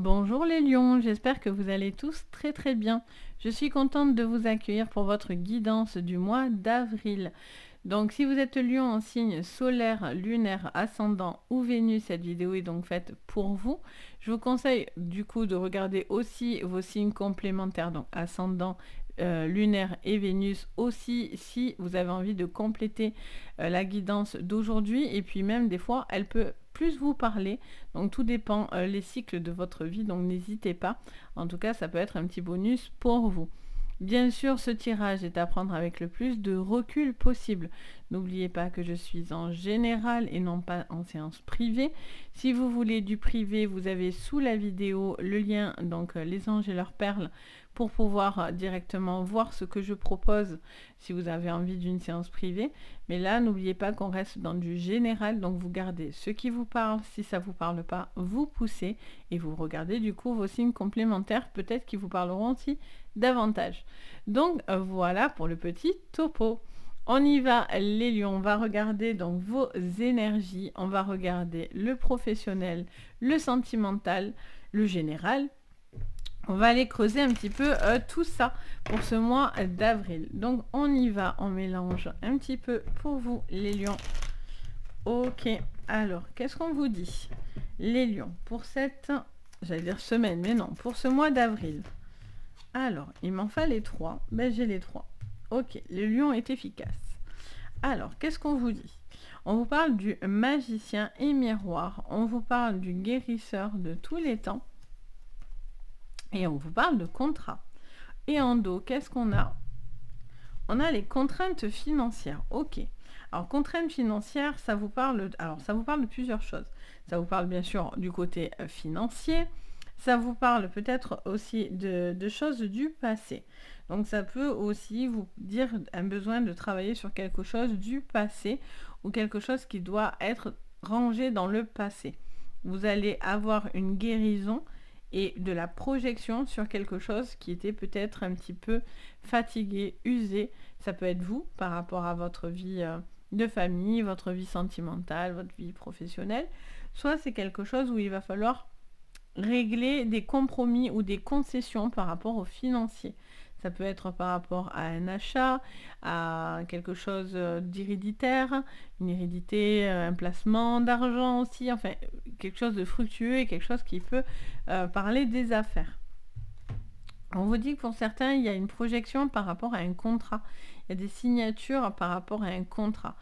Bonjour les lions, j'espère que vous allez tous très bien. Je suis contente de vous accueillir pour votre guidance du mois d'avril. Donc si vous êtes lion en signe solaire, lunaire, ascendant ou Vénus, cette vidéo est donc faite pour vous. Je vous conseille du coup de regarder aussi vos signes complémentaires, donc ascendant, lunaire et Vénus aussi, si vous avez envie de compléter la guidance d'aujourd'hui. Et puis même des fois, elle peut plus vous parler. Donc tout dépend les cycles de votre vie, donc n'hésitez pas. En tout cas, ça peut être un petit bonus pour vous. Bien sûr, ce tirage est à prendre avec le plus de recul possible. N'oubliez pas que je suis en général et non pas en séance privée. Si vous voulez du privé, vous avez sous la vidéo le lien, donc les anges et leurs perles, pour pouvoir directement voir ce que je propose si vous avez envie d'une séance privée. Mais là, n'oubliez pas qu'on reste dans du général, donc vous gardez ce qui vous parle. Si ça ne vous parle pas, vous poussez et vous regardez du coup vos signes complémentaires, peut-être qui vous parleront aussi davantage. Donc voilà pour le petit topo. On y va les lions, on va regarder donc vos énergies, on va regarder le professionnel, le sentimental, le général. On va aller creuser un petit peu tout ça pour ce mois d'avril. Donc on y va, on mélange un petit peu pour vous les lions. Ok, alors qu'est-ce qu'on vous dit les lions pour cette, j'allais dire semaine, mais non, pour ce mois d'avril. Alors, il m'en fallait 3. Ben, j'ai les 3. Ok, le lion est efficace. Alors, qu'est-ce qu'on vous dit? On vous parle du magicien et miroir. On vous parle du guérisseur de tous les temps. Et on vous parle de contrat. Et en dos, qu'est-ce qu'on a? On a les contraintes financières. Ok. Alors, contraintes financières, ça vous parle de plusieurs choses. Ça vous parle bien sûr du côté financier. Ça vous parle peut-être aussi de choses du passé. Donc ça peut aussi vous dire un besoin de travailler sur quelque chose du passé ou quelque chose qui doit être rangé dans le passé. Vous allez avoir une guérison et de la projection sur quelque chose qui était peut-être un petit peu fatigué, usé. Ça peut être vous par rapport à votre vie de famille, votre vie sentimentale, votre vie professionnelle. Soit c'est quelque chose où il va falloir régler des compromis ou des concessions par rapport au financier. Ça peut être par rapport à un achat, à quelque chose d'héréditaire, une hérédité, un placement d'argent aussi, enfin quelque chose de fructueux et quelque chose qui peut parler des affaires. On vous dit que pour certains, il y a une projection par rapport à un contrat. Il y a des signatures par rapport à un contrat.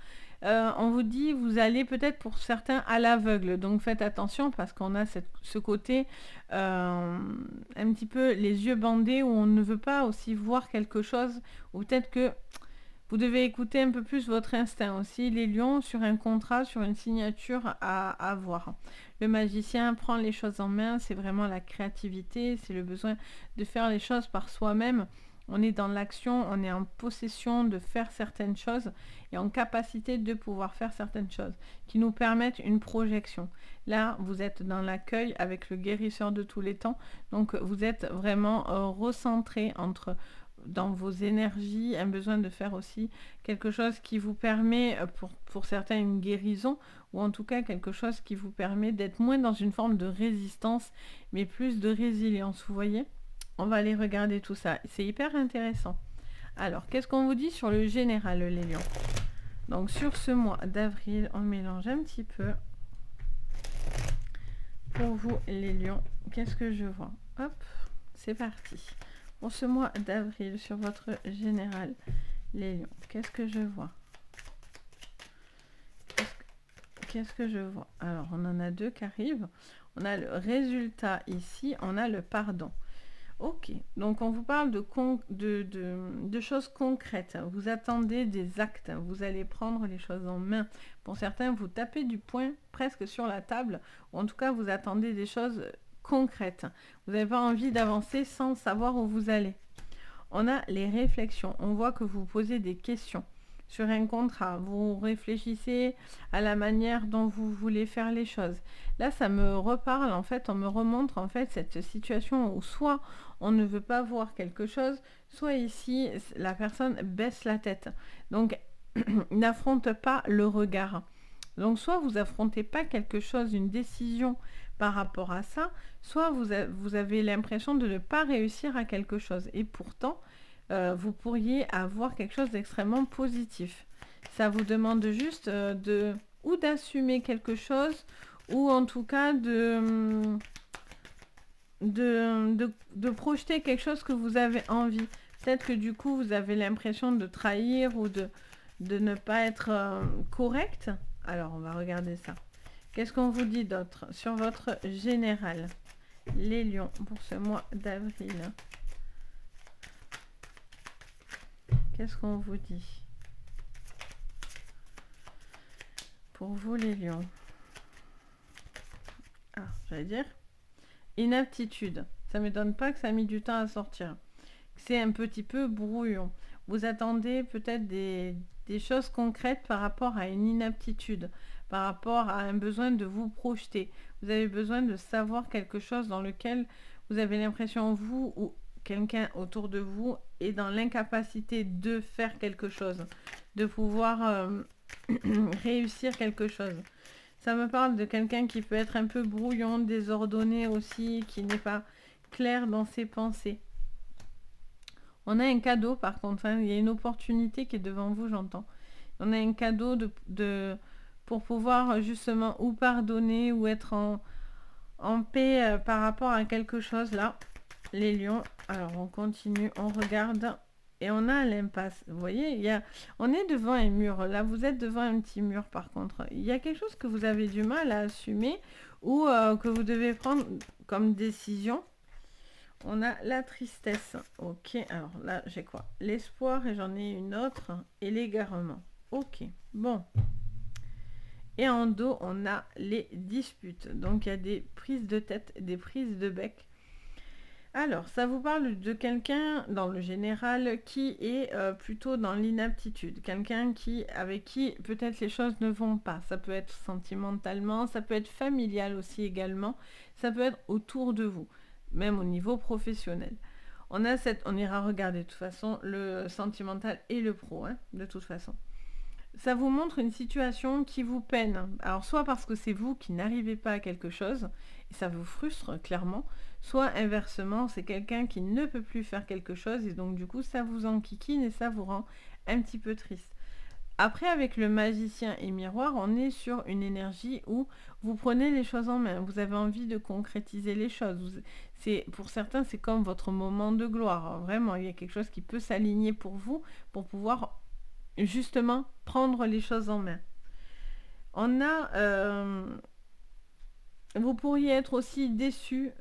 On vous dit, vous allez peut-être pour certains à l'aveugle. Donc faites attention parce qu'on a ce côté un petit peu les yeux bandés où on ne veut pas aussi voir quelque chose. Ou peut-être que vous devez écouter un peu plus votre instinct aussi, les lions, sur un contrat, sur une signature à voir. Le magicien prend les choses en main, c'est vraiment la créativité, c'est le besoin de faire les choses par soi-même. On est dans l'action, on est en possession de faire certaines choses et en capacité de pouvoir faire certaines choses qui nous permettent une projection. Là, vous êtes dans l'accueil avec le guérisseur de tous les temps, donc vous êtes vraiment recentré dans vos énergies, un besoin de faire aussi quelque chose qui vous permet, pour certains, une guérison, ou en tout cas quelque chose qui vous permet d'être moins dans une forme de résistance, mais plus de résilience, vous voyez? On va aller regarder tout ça, c'est hyper intéressant. Alors, qu'est-ce qu'on vous dit sur le général, les lions? Donc, sur ce mois d'avril, on mélange un petit peu. Pour vous, les lions, qu'est-ce que je vois? Hop, c'est parti. Pour ce mois d'avril, sur votre général, les lions, qu'est-ce que je vois? Qu'est-ce que je vois? Alors, on en a 2 qui arrivent. On a le résultat ici, on a le pardon. Ok, donc on vous parle de choses concrètes. Vous attendez des actes, vous allez prendre les choses en main. Pour certains, vous tapez du poing presque sur la table, ou en tout cas, vous attendez des choses concrètes. Vous n'avez pas envie d'avancer sans savoir où vous allez. On a les réflexions. On voit que vous posez des questions sur un contrat. Vous réfléchissez à la manière dont vous voulez faire les choses. Là, ça me reparle, en fait, on me remontre, en fait, cette situation où soit on ne veut pas voir quelque chose, soit ici, la personne baisse la tête. Donc, n'affronte pas le regard. Donc soit vous affrontez pas quelque chose, une décision par rapport à ça, soit vous avez l'impression de ne pas réussir à quelque chose. Et pourtant, vous pourriez avoir quelque chose d'extrêmement positif. Ça vous demande juste ou d'assumer quelque chose, ou en tout cas de projeter quelque chose que vous avez envie. Peut-être que du coup, vous avez l'impression de trahir ou de ne pas être correct. Alors, on va regarder ça. Qu'est-ce qu'on vous dit d'autre sur votre général, les lions, pour ce mois d'avril? Qu'est-ce qu'on vous dit pour vous, les lions? Ah, j'allais dire inaptitude. Ça ne m'étonne pas que ça a mis du temps à sortir. C'est un petit peu brouillon. Vous attendez peut-être des choses concrètes par rapport à une inaptitude, par rapport à un besoin de vous projeter. Vous avez besoin de savoir quelque chose dans lequel vous avez l'impression, vous ou quelqu'un autour de vous, est dans l'incapacité de faire quelque chose, de pouvoir réussir quelque chose. Ça me parle de quelqu'un qui peut être un peu brouillon, désordonné aussi, qui n'est pas clair dans ses pensées. On a un cadeau par contre, hein. Il y a une opportunité qui est devant vous, j'entends. On a un cadeau pour pouvoir justement ou pardonner ou être en paix par rapport à quelque chose là. Les lions, alors on continue, on regarde et on a l'impasse. Vous voyez, on est devant un mur. Là, vous êtes devant un petit mur par contre. Il y a quelque chose que vous avez du mal à assumer ou que vous devez prendre comme décision. On a la tristesse. Ok, alors là, j'ai quoi? L'espoir et j'en ai une autre. Et l'égarement. Ok, bon. Et en dos, on a les disputes. Donc, il y a des prises de tête, des prises de bec. Alors, ça vous parle de quelqu'un, dans le général, qui est plutôt dans l'inaptitude. Quelqu'un avec qui peut-être les choses ne vont pas. Ça peut être sentimentalement, ça peut être familial aussi également. Ça peut être autour de vous, même au niveau professionnel. On ira regarder de toute façon le sentimental et le pro, hein, de toute façon. Ça vous montre une situation qui vous peine. Alors, soit parce que c'est vous qui n'arrivez pas à quelque chose, et ça vous frustre clairement, soit inversement, c'est quelqu'un qui ne peut plus faire quelque chose, et donc du coup, ça vous enquiquine et ça vous rend un petit peu triste. Après, avec le magicien et miroir, on est sur une énergie où vous prenez les choses en main. Vous avez envie de concrétiser les choses. Pour certains, c'est comme votre moment de gloire. Vraiment, il y a quelque chose qui peut s'aligner pour vous, pour pouvoir justement prendre les choses en main. On a... vous pourriez être aussi déçu,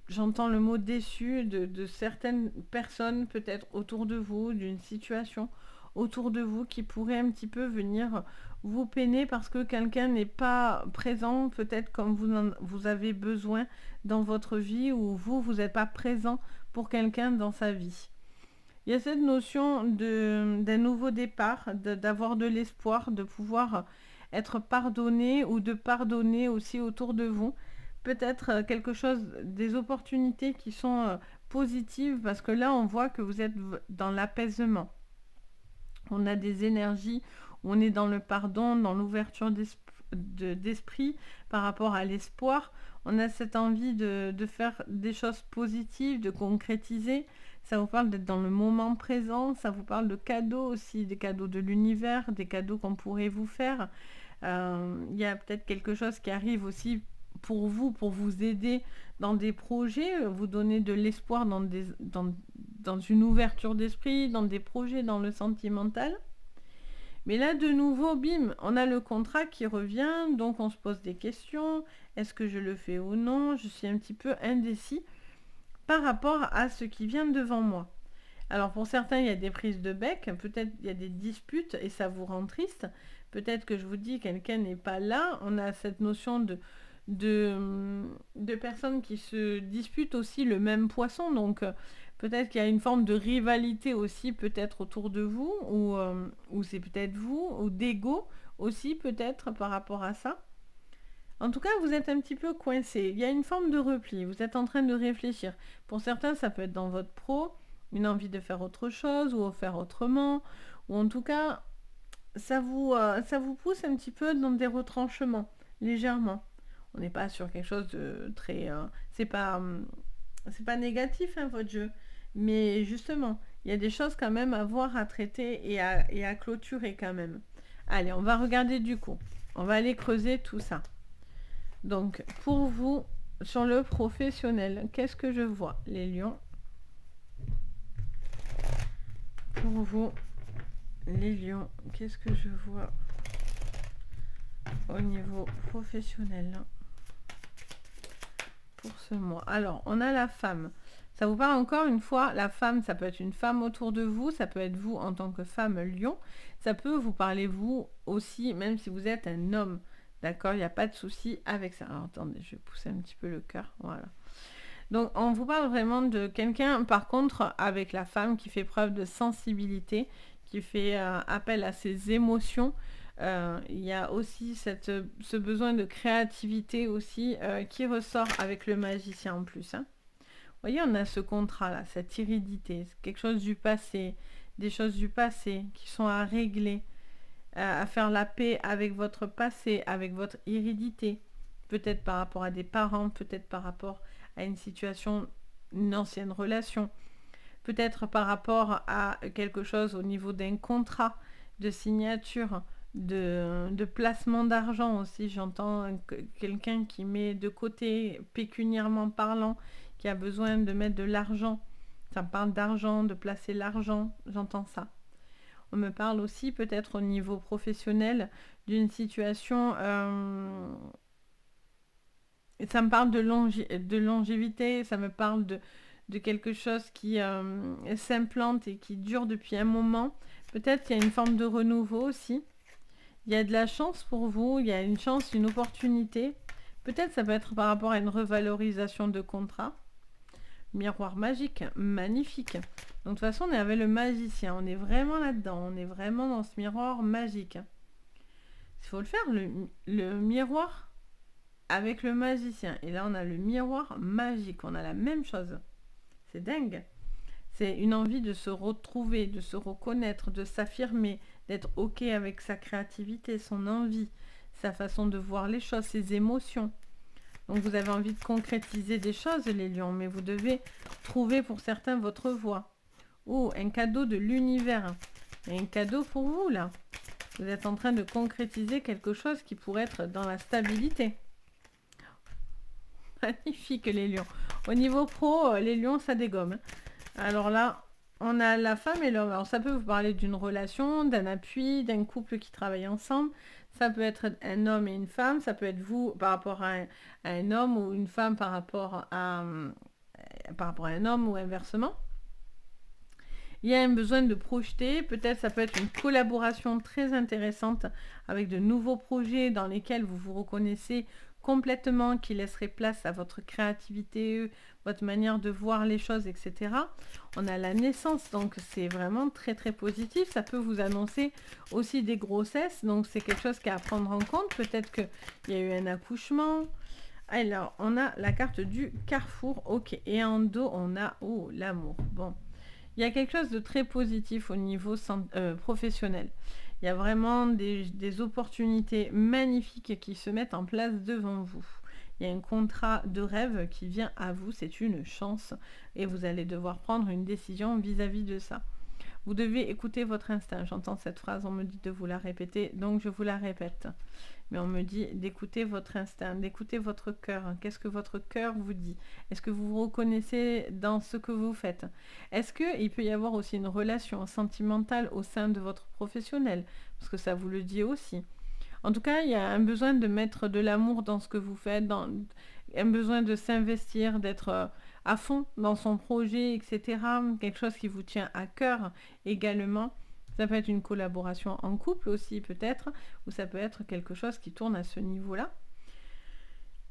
j'entends le mot déçu, de certaines personnes peut-être autour de vous, d'une situation autour de vous qui pourrait un petit peu venir vous peiner parce que quelqu'un n'est pas présent peut-être comme vous avez besoin dans votre vie ou vous n'êtes pas présent pour quelqu'un dans sa vie. Il y a cette notion d'un nouveau départ, d'avoir de l'espoir, de pouvoir être pardonné ou de pardonner aussi autour de vous. Peut-être quelque chose, des opportunités qui sont positives parce que là on voit que vous êtes dans l'apaisement. On a des énergies, on est dans le pardon, dans l'ouverture d'esprit par rapport à l'espoir. On a cette envie de faire des choses positives, de concrétiser. Ça vous parle d'être dans le moment présent, ça vous parle de cadeaux aussi, des cadeaux de l'univers, des cadeaux qu'on pourrait vous faire. Il y a peut-être quelque chose qui arrive aussi pour vous aider dans des projets, vous donner de l'espoir dans une ouverture d'esprit, dans des projets, dans le sentimental. Mais là, de nouveau, bim, on a le contrat qui revient, donc on se pose des questions. Est-ce que je le fais ou non? Je suis un petit peu indécis par rapport à ce qui vient devant moi. Alors pour certains, il y a des prises de bec, peut-être il y a des disputes et ça vous rend triste. Peut-être que je vous dis, quelqu'un n'est pas là. On a cette notion de personnes qui se disputent aussi le même poisson. Donc peut-être qu'il y a une forme de rivalité aussi peut-être autour de vous, ou c'est peut-être vous, ou d'ego aussi peut-être par rapport à ça. En tout cas, vous êtes un petit peu coincé. Il y a une forme de repli. Vous êtes en train de réfléchir. Pour certains, ça peut être dans votre pro, une envie de faire autre chose ou faire autrement. Ou en tout cas, ça vous pousse un petit peu dans des retranchements, légèrement. On n'est pas sur quelque chose de très... c'est pas négatif, hein, votre jeu. Mais justement, il y a des choses quand même à voir, à traiter et à clôturer quand même. Allez, on va regarder du coup. On va aller creuser tout ça. Donc, pour vous, sur le professionnel, qu'est-ce que je vois, les lions? Pour vous, les lions, qu'est-ce que je vois au niveau professionnel pour ce mois? Alors, on a la femme. Ça vous parle encore une fois, la femme, ça peut être une femme autour de vous, ça peut être vous en tant que femme lion, ça peut vous parler vous aussi, même si vous êtes un homme. D'accord, il n'y a pas de souci avec ça. Alors, attendez, je vais pousser un petit peu le cœur. Voilà. Donc, on vous parle vraiment de quelqu'un, par contre, avec la femme qui fait preuve de sensibilité, qui fait appel à ses émotions. Il y a aussi ce besoin de créativité aussi qui ressort avec le magicien en plus. Hein. Vous voyez, on a ce contrat-là, cette iridité, quelque chose du passé, des choses du passé qui sont à régler, à faire la paix avec votre passé, avec votre iridité. Peut-être par rapport à des parents, peut-être par rapport à une situation, une ancienne relation, peut-être par rapport à quelque chose au niveau d'un contrat, de signature, de placement d'argent aussi. J'entends quelqu'un qui met de côté, pécuniairement parlant, qui a besoin de mettre de l'argent. Ça me parle d'argent, de placer l'argent, j'entends ça. On me parle aussi peut-être au niveau professionnel d'une situation... ça me parle de longévité, ça me parle de quelque chose qui s'implante et qui dure depuis un moment. Peut-être qu'il y a une forme de renouveau aussi. Il y a de la chance pour vous, il y a une chance, une opportunité. Peut-être ça peut être par rapport à une revalorisation de contrat. Miroir magique, magnifique. Donc de toute façon, on est avec le magicien, on est vraiment là-dedans, on est vraiment dans ce miroir magique. Il faut le faire, le miroir avec le magicien. Et là, on a le miroir magique, on a la même chose. C'est dingue. C'est une envie de se retrouver, de se reconnaître, de s'affirmer, d'être OK avec sa créativité, son envie, sa façon de voir les choses, ses émotions. Donc vous avez envie de concrétiser des choses, les lions, mais vous devez trouver pour certains votre voie. Oh, un cadeau de l'univers. Un cadeau pour vous, là. Vous êtes en train de concrétiser quelque chose qui pourrait être dans la stabilité. Magnifique, les lions. Au niveau pro, les lions, ça dégomme. Alors là, on a la femme et l'homme. Alors ça peut vous parler d'une relation, d'un appui, d'un couple qui travaille ensemble. Ça peut être un homme et une femme. Ça peut être vous par rapport à un homme ou une femme par rapport à un homme ou inversement. Il y a un besoin de projeter. Peut-être ça peut être une collaboration très intéressante avec de nouveaux projets dans lesquels vous vous reconnaissez complètement, qui laisserait place à votre créativité, votre manière de voir les choses, etc. On a la naissance, donc c'est vraiment très très positif. Ça peut vous annoncer aussi des grossesses, donc c'est quelque chose qui est à prendre en compte. Peut-être qu'il y a eu un accouchement. Alors, on a la carte du carrefour, ok. Et en dos, on a, oh, l'amour. Bon, il y a quelque chose de très positif au niveau professionnel. Il y a vraiment des opportunités magnifiques qui se mettent en place devant vous. Il y a un contrat de rêve qui vient à vous, c'est une chance et vous allez devoir prendre une décision vis-à-vis de ça. Vous devez écouter votre instinct. J'entends cette phrase, on me dit de vous la répéter, donc je vous la répète. Mais on me dit d'écouter votre instinct, d'écouter votre cœur. Qu'est-ce que votre cœur vous dit? Est-ce que vous vous reconnaissez dans ce que vous faites? Est-ce qu'il peut y avoir aussi une relation sentimentale au sein de votre professionnel? Parce que ça vous le dit aussi. En tout cas, il y a un besoin de mettre de l'amour dans ce que vous faites, un besoin de s'investir, d'être à fond dans son projet, etc. Quelque chose qui vous tient à cœur également. Ça peut être une collaboration en couple aussi peut-être, ou ça peut être quelque chose qui tourne à ce niveau-là.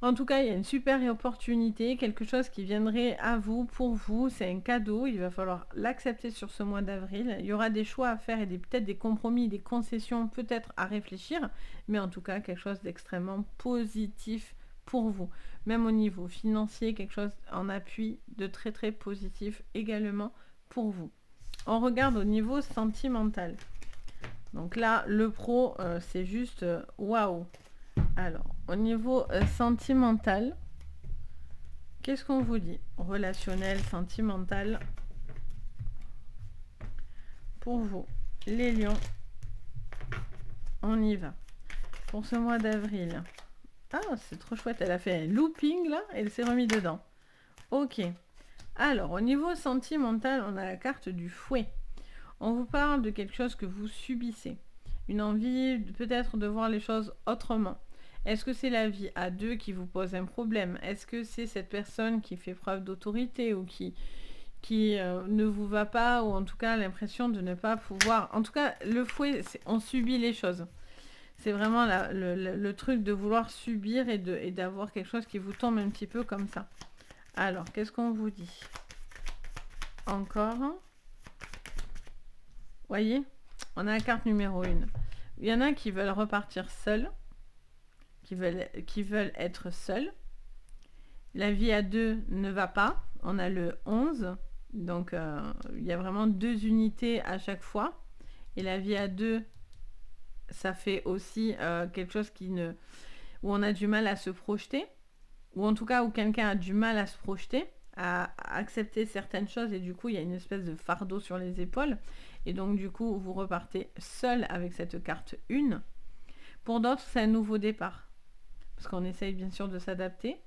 En tout cas, il y a une super opportunité, quelque chose qui viendrait à vous, pour vous, c'est un cadeau, il va falloir l'accepter sur ce mois d'avril. Il y aura des choix à faire et peut-être des compromis, des concessions peut-être à réfléchir, mais en tout cas quelque chose d'extrêmement positif pour vous. Même au niveau financier, quelque chose en appui de très très positif également pour vous. On regarde au niveau sentimental. Donc là, le pro, c'est juste waouh. Alors, au niveau sentimental, qu'est-ce qu'on vous dit? Relationnel, sentimental. Pour vous, les lions, on y va. Pour ce mois d'avril. Ah, c'est trop chouette. Elle a fait un looping là, et elle s'est remise dedans. Ok. Alors, au niveau sentimental, on a la carte du fouet. On vous parle de quelque chose que vous subissez. Une envie peut-être de voir les choses autrement. Est-ce que c'est la vie à deux qui vous pose un problème? Est-ce que c'est cette personne qui fait preuve d'autorité ou qui ne vous va pas, ou en tout cas l'impression de ne pas pouvoir... En tout cas, le fouet, on subit les choses. C'est vraiment le truc de vouloir subir et d'avoir quelque chose qui vous tombe un petit peu comme ça. Alors, qu'est-ce qu'on vous dit? Encore. Voyez, on a la carte numéro 1. Il y en a qui veulent repartir seuls, qui veulent être seuls. La vie à deux ne va pas. On a le 11. Donc, il y a vraiment 2 unités à chaque fois. Et la vie à deux, ça fait aussi quelque chose où on a du mal à se projeter. Ou en tout cas, où quelqu'un a du mal à se projeter, à accepter certaines choses. Et du coup, il y a une espèce de fardeau sur les épaules. Et donc, du coup, vous repartez seul avec cette carte 1. Pour d'autres, c'est un nouveau départ. Parce qu'on essaye bien sûr de s'adapter.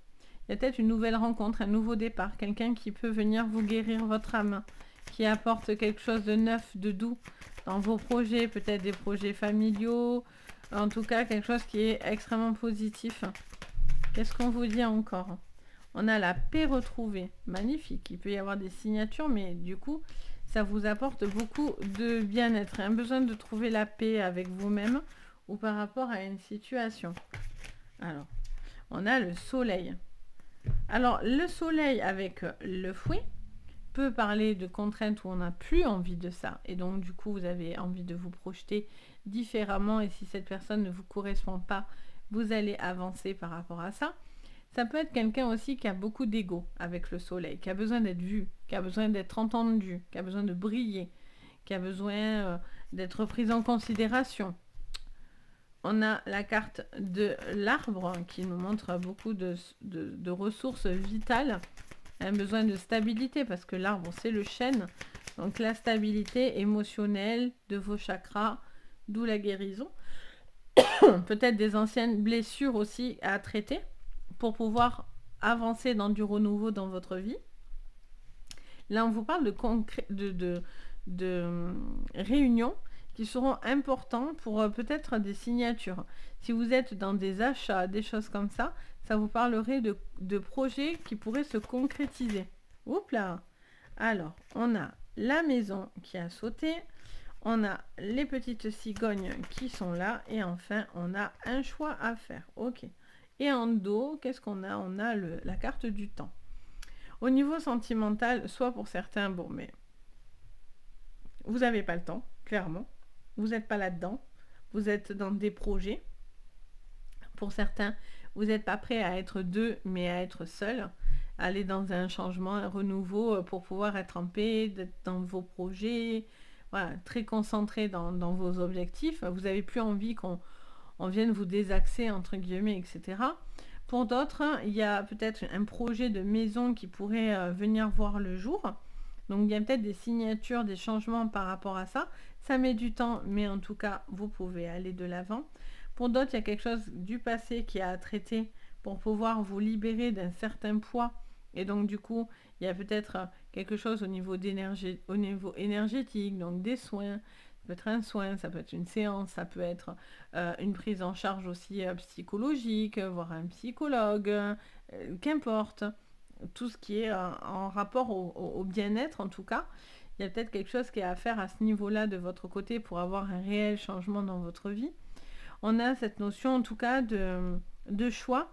Il y a peut-être une nouvelle rencontre, un nouveau départ. Quelqu'un qui peut venir vous guérir votre âme. Qui apporte quelque chose de neuf, de doux dans vos projets. Peut-être des projets familiaux. En tout cas, quelque chose qui est extrêmement positif. Qu'est-ce qu'on vous dit encore? On a la paix retrouvée. Magnifique. Il peut y avoir des signatures, mais du coup... ça vous apporte beaucoup de bien-être, un besoin de trouver la paix avec vous-même ou par rapport à une situation. Alors, on a le soleil. Alors, le soleil avec le fouet peut parler de contraintes où on n'a plus envie de ça. Et donc, du coup, vous avez envie de vous projeter différemment. Et si cette personne ne vous correspond pas, vous allez avancer par rapport à ça. Ça peut être quelqu'un aussi qui a beaucoup d'ego avec le soleil, qui a besoin d'être vu, qui a besoin d'être entendu, qui a besoin de briller, qui a besoin d'être pris en considération. On a la carte de l'arbre qui nous montre beaucoup de ressources vitales, un besoin de stabilité parce que l'arbre c'est le chêne. Donc la stabilité émotionnelle de vos chakras, d'où la guérison. Peut-être des anciennes blessures aussi à traiter pour pouvoir avancer dans du renouveau dans votre vie. Là, on vous parle de réunions qui seront importantes pour peut-être des signatures. Si vous êtes dans des achats, des choses comme ça, ça vous parlerait de projets qui pourraient se concrétiser. Oups là. Alors, on a la maison qui a sauté. On a les petites cigognes qui sont là. Et enfin, on a un choix à faire. Ok. Et en dos, qu'est-ce qu'on a? On a la carte du temps. Au niveau sentimental, soit pour certains, bon, mais vous n'avez pas le temps, clairement. Vous n'êtes pas là-dedans. Vous êtes dans des projets. Pour certains, vous n'êtes pas prêt à être deux, mais à être seul. Aller dans un changement, un renouveau pour pouvoir être en paix, d'être dans vos projets. Voilà, très concentré dans vos objectifs. Vous n'avez plus envie qu'on vienne vous désaxer, entre guillemets, etc. Pour d'autres, il y a peut-être un projet de maison qui pourrait venir voir le jour. Donc, il y a peut-être des signatures, des changements par rapport à ça. Ça met du temps, mais en tout cas, vous pouvez aller de l'avant. Pour d'autres, il y a quelque chose du passé qui a à traiter pour pouvoir vous libérer d'un certain poids. Et donc, du coup, il y a peut-être quelque chose au niveau énergétique, donc des soins. Ça peut être un soin, ça peut être une séance, ça peut être une prise en charge aussi psychologique, voire un psychologue, qu'importe. Tout ce qui est en rapport au bien-être, en tout cas. Il y a peut-être quelque chose qui est à faire à ce niveau-là de votre côté pour avoir un réel changement dans votre vie. On a cette notion, en tout cas, de choix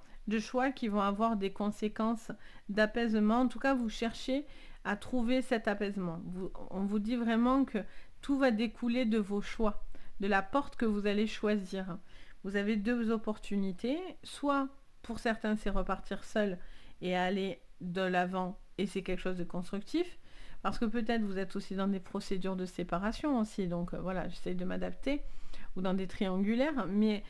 qui vont avoir des conséquences d'apaisement. En tout cas, vous cherchez à trouver cet apaisement. On vous dit vraiment que tout va découler de vos choix, de la porte que vous allez choisir. Vous avez 2 opportunités. Soit, pour certains, c'est repartir seul et aller de l'avant, et c'est quelque chose de constructif. Parce que peut-être vous êtes aussi dans des procédures de séparation aussi. Donc voilà, j'essaye de m'adapter. ou dans des triangulaires, mais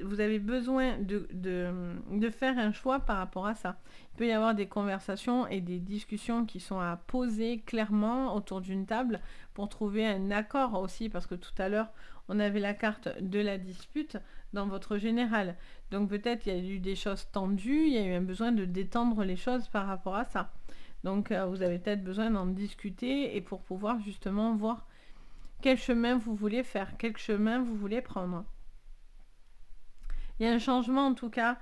vous avez besoin de faire un choix par rapport à ça. Il peut y avoir des conversations et des discussions qui sont à poser clairement autour d'une table pour trouver un accord aussi, parce que tout à l'heure, on avait la carte de la dispute dans votre général. Donc peut-être il y a eu des choses tendues, il y a eu un besoin de détendre les choses par rapport à ça. Donc vous avez peut-être besoin d'en discuter et pour pouvoir justement voir quel chemin vous voulez faire, quel chemin vous voulez prendre. Il y a un changement en tout cas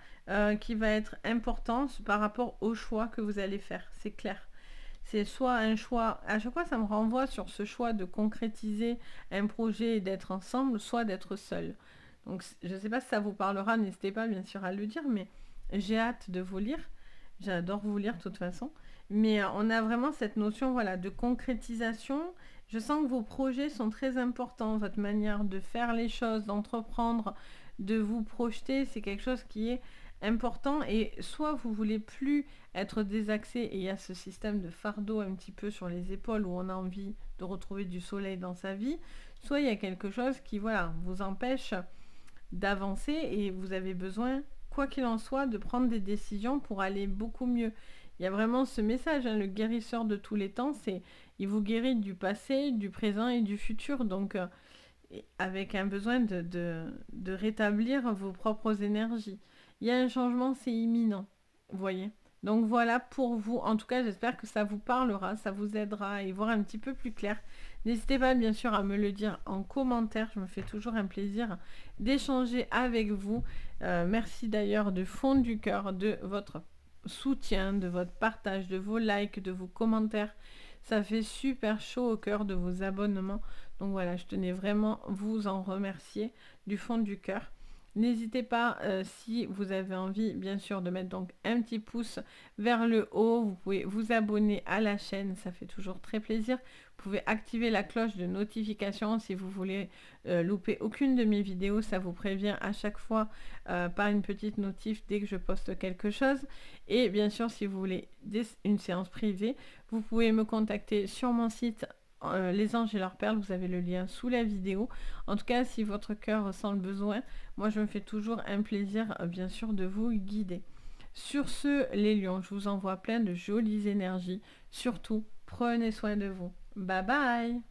qui va être important par rapport au choix que vous allez faire, c'est clair. C'est soit un choix, à chaque fois ça me renvoie sur ce choix de concrétiser un projet et d'être ensemble, soit d'être seul. Donc je ne sais pas si ça vous parlera, n'hésitez pas bien sûr à le dire, mais j'ai hâte de vous lire. J'adore vous lire de toute façon. Mais on a vraiment cette notion voilà, de concrétisation. Je sens que vos projets sont très importants, votre manière de faire les choses, d'entreprendre, de vous projeter, c'est quelque chose qui est important. Et soit vous voulez plus être désaxé et il y a ce système de fardeau un petit peu sur les épaules où on a envie de retrouver du soleil dans sa vie, soit il y a quelque chose qui voilà, vous empêche d'avancer et vous avez besoin, quoi qu'il en soit, de prendre des décisions pour aller beaucoup mieux. Il y a vraiment ce message, hein, le guérisseur de tous les temps, c'est il vous guérit du passé, du présent et du futur. Donc avec un besoin de rétablir vos propres énergies. Il y a un changement, c'est imminent, vous voyez. Donc voilà pour vous. En tout cas, j'espère que ça vous parlera, ça vous aidera à y voir un petit peu plus clair. N'hésitez pas bien sûr à me le dire en commentaire, je me fais toujours un plaisir d'échanger avec vous. Merci d'ailleurs du fond du cœur de votre soutien, de votre partage, de vos likes, de vos commentaires. Ça fait super chaud au cœur de vos abonnements. Donc voilà, je tenais vraiment vous en remercier du fond du cœur. N'hésitez pas, si vous avez envie, bien sûr, de mettre donc un petit pouce vers le haut. Vous pouvez vous abonner à la chaîne, ça fait toujours très plaisir. Vous pouvez activer la cloche de notification si vous voulez louper aucune de mes vidéos. Ça vous prévient à chaque fois par une petite notif dès que je poste quelque chose. Et bien sûr, si vous voulez une séance privée, vous pouvez me contacter sur mon site Les Anges et leurs perles, vous avez le lien sous la vidéo. En tout cas, si votre cœur ressent le besoin, moi je me fais toujours un plaisir, bien sûr, de vous guider. Sur ce, les lions, je vous envoie plein de jolies énergies. Surtout, prenez soin de vous. Bye bye!